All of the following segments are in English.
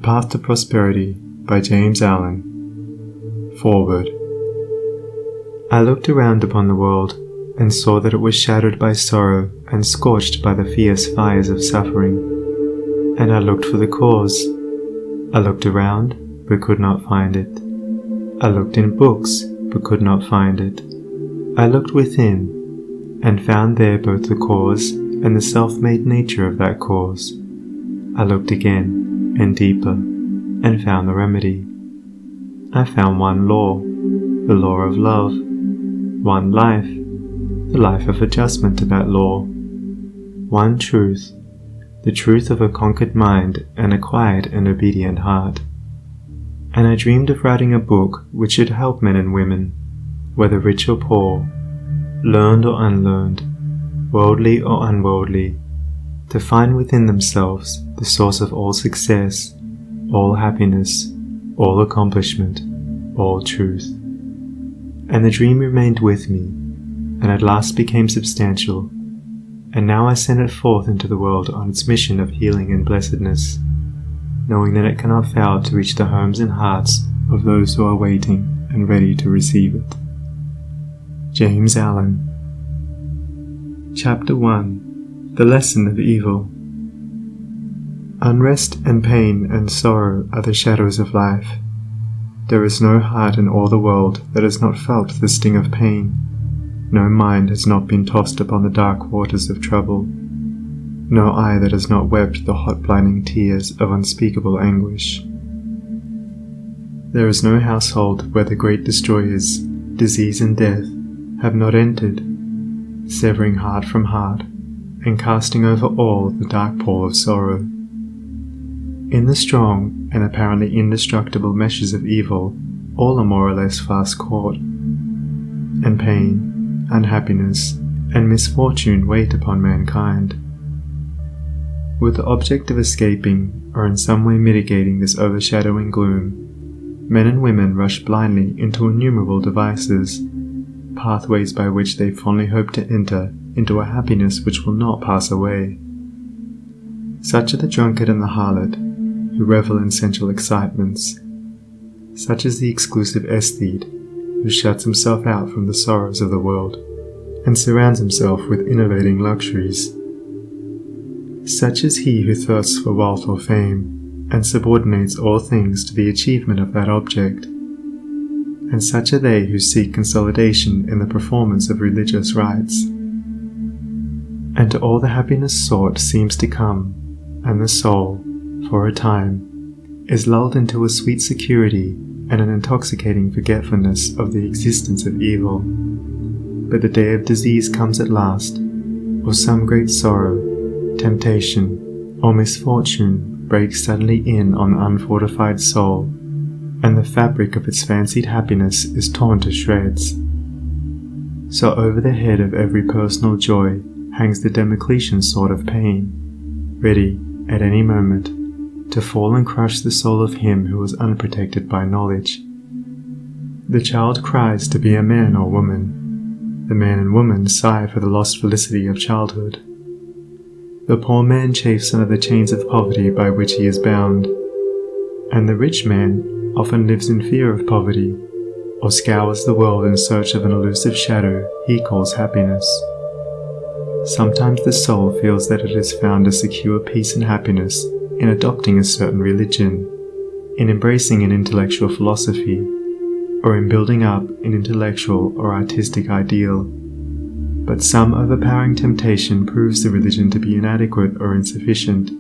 Path to Prosperity by James Allen. Foreword. I looked around upon the world and saw that it was shadowed by sorrow and scorched by the fierce fires of suffering. And I looked for the cause. I looked around, but could not find it. I looked in books, but could not find it. I looked within, and found there both the cause and the self-made nature of that cause. I looked again, and deeper, and found the remedy. I found one law, the law of love, one life, the life of adjustment to that law, one truth, the truth of a conquered mind and a quiet and obedient heart. And I dreamed of writing a book which should help men and women, whether rich or poor, learned or unlearned, worldly or unworldly, to find within themselves the source of all success, all happiness, all accomplishment, all truth. And the dream remained with me, and at last became substantial, and now I send it forth into the world on its mission of healing and blessedness, knowing that it cannot fail to reach the homes and hearts of those who are waiting and ready to receive it. James Allen. Chapter 1. The Lesson of Evil. Unrest and pain and sorrow are the shadows of life. There is no heart in all the world that has not felt the sting of pain. No mind has not been tossed upon the dark waters of trouble. No eye that has not wept the hot blinding tears of unspeakable anguish. There is no household where the great destroyers, disease and death, have not entered, severing heart from heart, and casting over all the dark pall of sorrow. In the strong and apparently indestructible meshes of evil, all are more or less fast caught, and pain, unhappiness, and misfortune wait upon mankind. With the object of escaping or in some way mitigating this overshadowing gloom, men and women rush blindly into innumerable devices, pathways by which they fondly hope to enter into a happiness which will not pass away. Such are the drunkard and the harlot, who revel in sensual excitements. Such is the exclusive aesthete, who shuts himself out from the sorrows of the world, and surrounds himself with innovating luxuries. Such is he who thirsts for wealth or fame, and subordinates all things to the achievement of that object. And such are they who seek consolidation in the performance of religious rites. And to all the happiness sought seems to come, and the soul, for a time, is lulled into a sweet security and an intoxicating forgetfulness of the existence of evil. But the day of disease comes at last, or some great sorrow, temptation, or misfortune breaks suddenly in on the unfortified soul, and the fabric of its fancied happiness is torn to shreds. So over the head of every personal joy hangs the Damocletian sword of pain, ready, at any moment, to fall and crush the soul of him who is unprotected by knowledge. The child cries to be a man or woman. The man and woman sigh for the lost felicity of childhood. The poor man chafes under the chains of poverty by which he is bound, and the rich man often lives in fear of poverty, or scours the world in search of an elusive shadow he calls happiness. Sometimes the soul feels that it has found a secure peace and happiness in adopting a certain religion, in embracing an intellectual philosophy, or in building up an intellectual or artistic ideal. But some overpowering temptation proves the religion to be inadequate or insufficient.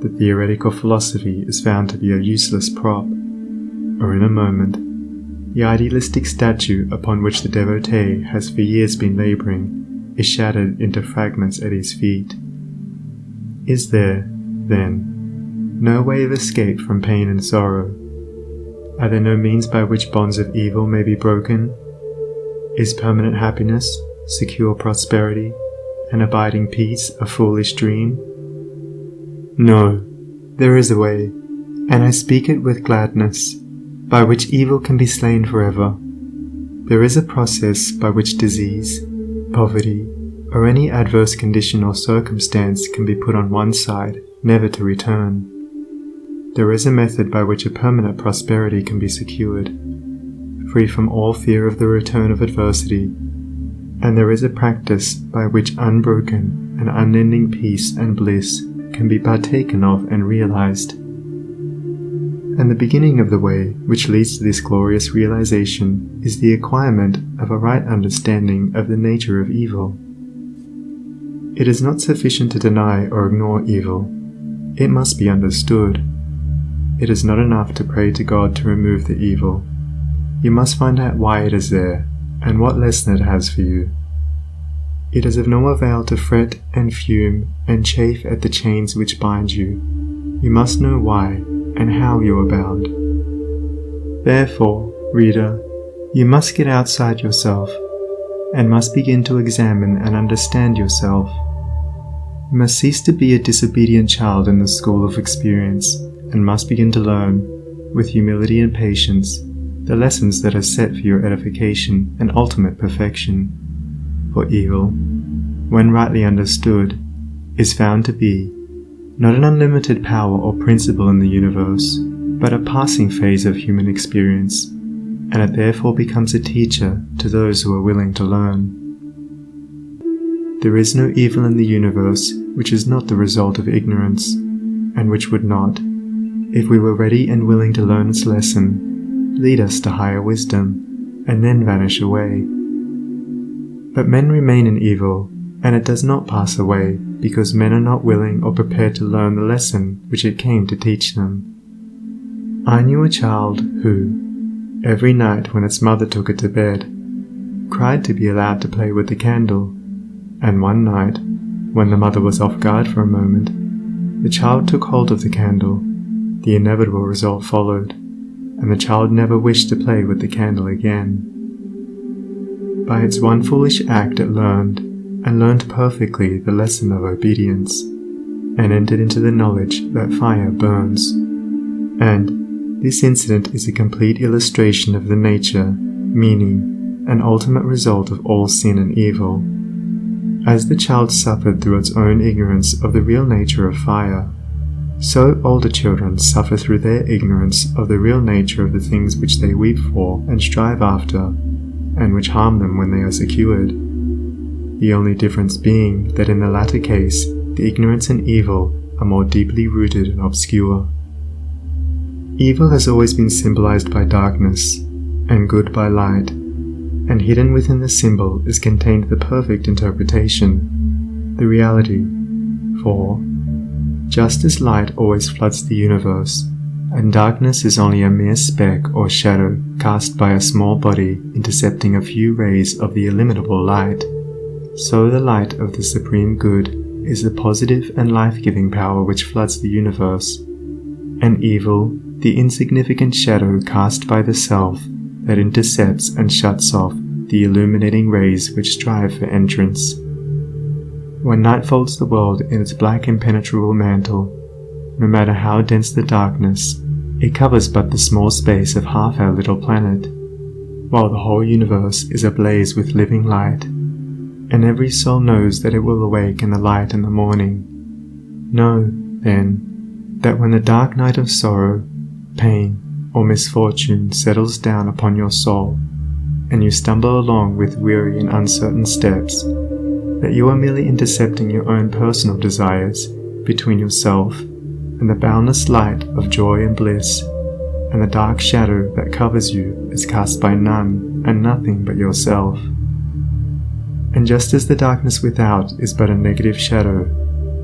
The theoretical philosophy is found to be a useless prop, or in a moment, the idealistic statue upon which the devotee has for years been laboring is shattered into fragments at his feet. Is there, then, no way of escape from pain and sorrow? Are there no means by which bonds of evil may be broken? Is permanent happiness, secure prosperity, and abiding peace a foolish dream? No, there is a way, and I speak it with gladness, by which evil can be slain forever. There is a process by which disease, poverty, or any adverse condition or circumstance can be put on one side, never to return. There is a method by which a permanent prosperity can be secured, free from all fear of the return of adversity, and there is a practice by which unbroken and unending peace and bliss can be partaken of and realized. And the beginning of the way which leads to this glorious realization is the acquirement of a right understanding of the nature of evil. It is not sufficient to deny or ignore evil. It must be understood. It is not enough to pray to God to remove the evil. You must find out why it is there and what lesson it has for you. It is of no avail to fret and fume and chafe at the chains which bind you. You must know why and how you are bound. Therefore, reader, you must get outside yourself and must begin to examine and understand yourself. You must cease to be a disobedient child in the school of experience and must begin to learn, with humility and patience, the lessons that are set for your edification and ultimate perfection. For evil, when rightly understood, is found to be not an unlimited power or principle in the universe, but a passing phase of human experience, and it therefore becomes a teacher to those who are willing to learn. There is no evil in the universe which is not the result of ignorance, and which would not, if we were ready and willing to learn its lesson, lead us to higher wisdom, and then vanish away. But men remain in evil, and it does not pass away, because men are not willing or prepared to learn the lesson which it came to teach them. I knew a child who, every night when its mother took it to bed, cried to be allowed to play with the candle, and one night, when the mother was off guard for a moment, the child took hold of the candle. The inevitable result followed, and the child never wished to play with the candle again. By its one foolish act it learned perfectly the lesson of obedience, and entered into the knowledge that fire burns. And this incident is a complete illustration of the nature, meaning, and ultimate result of all sin and evil. As the child suffered through its own ignorance of the real nature of fire, so older children suffer through their ignorance of the real nature of the things which they weep for and strive after, and which harm them when they are secured. The only difference being that in the latter case, the ignorance and evil are more deeply rooted and obscure. Evil has always been symbolized by darkness, and good by light, and hidden within the symbol is contained the perfect interpretation, the reality. For, just as light always floods the universe, and darkness is only a mere speck or shadow cast by a small body intercepting a few rays of the illimitable light, so the light of the Supreme Good is the positive and life-giving power which floods the universe, and evil, the insignificant shadow cast by the self that intercepts and shuts off the illuminating rays which strive for entrance. When night folds the world in its black impenetrable mantle, no matter how dense the darkness, it covers but the small space of half our little planet, while the whole universe is ablaze with living light, and every soul knows that it will awake in the light in the morning. Know, then, that when the dark night of sorrow, pain, or misfortune settles down upon your soul, and you stumble along with weary and uncertain steps, that you are merely intercepting your own personal desires between yourself and the boundless light of joy and bliss, and the dark shadow that covers you is cast by none and nothing but yourself. And just as the darkness without is but a negative shadow,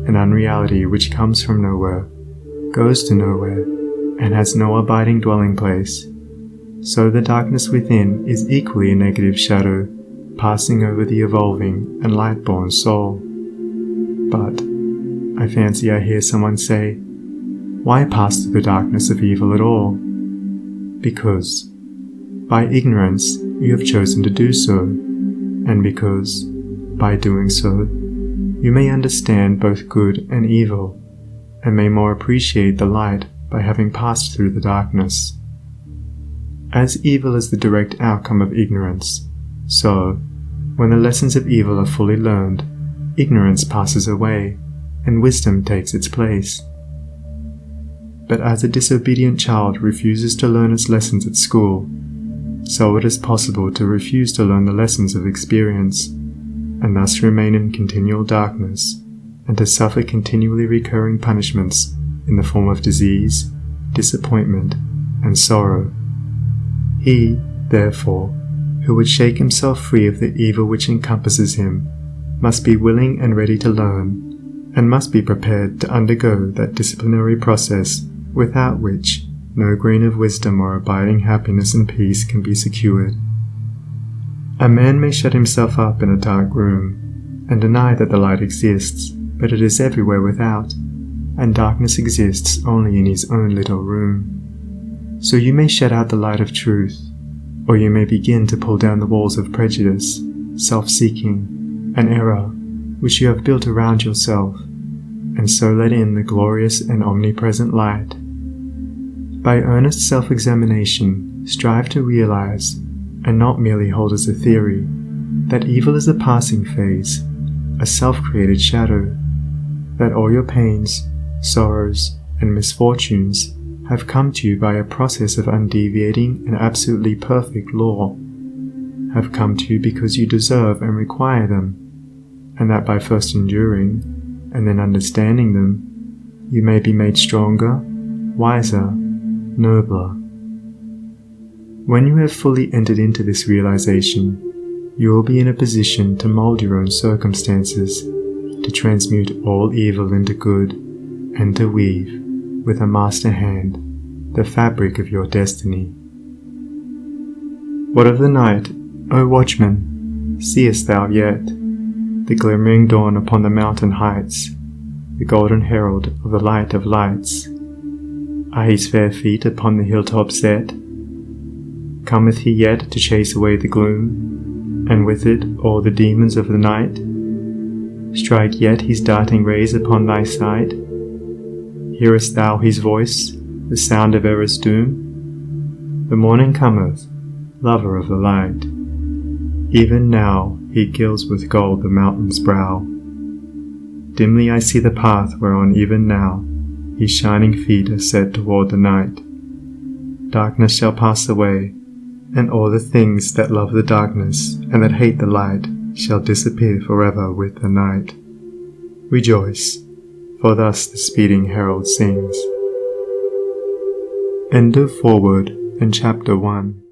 an unreality which comes from nowhere, goes to nowhere, and has no abiding dwelling place, so the darkness within is equally a negative shadow, passing over the evolving and light-born soul. But, I fancy I hear someone say, why pass through the darkness of evil at all? Because, by ignorance, you have chosen to do so, and because, by doing so, you may understand both good and evil, and may more appreciate the light by having passed through the darkness. As evil is the direct outcome of ignorance, so, when the lessons of evil are fully learned, ignorance passes away, and wisdom takes its place. But as a disobedient child refuses to learn its lessons at school, so it is possible to refuse to learn the lessons of experience, and thus remain in continual darkness, and to suffer continually recurring punishments in the form of disease, disappointment, and sorrow. He, therefore, who would shake himself free of the evil which encompasses him, must be willing and ready to learn, and must be prepared to undergo that disciplinary process without which no grain of wisdom or abiding happiness and peace can be secured. A man may shut himself up in a dark room, and deny that the light exists, but it is everywhere without, and darkness exists only in his own little room. So you may shut out the light of truth, or you may begin to pull down the walls of prejudice, self-seeking, and error which you have built around yourself, and so let in the glorious and omnipresent light. By earnest self-examination, strive to realize, and not merely hold as a theory, that evil is a passing phase, a self-created shadow, that all your pains, sorrows, and misfortunes have come to you by a process of undeviating and absolutely perfect law, have come to you because you deserve and require them, and that by first enduring, and then understanding them, you may be made stronger, wiser, nobler. When you have fully entered into this realization, you will be in a position to mold your own circumstances, to transmute all evil into good, and to weave, with a master hand, the fabric of your destiny. What of the night, O watchman, seest thou yet? The glimmering dawn upon the mountain heights, the golden herald of the light of lights. Are his fair feet upon the hilltop set? Cometh he yet to chase away the gloom, and with it all the demons of the night? Strike yet his darting rays upon thy sight? Hearest thou his voice, the sound of error's doom? The morning cometh, lover of the light. Even now he gilds with gold the mountain's brow. Dimly I see the path whereon even now his shining feet are set toward the night. Darkness shall pass away, and all the things that love the darkness and that hate the light shall disappear forever with the night. Rejoice, for thus the speeding herald sings. End of foreword in Chapter 1.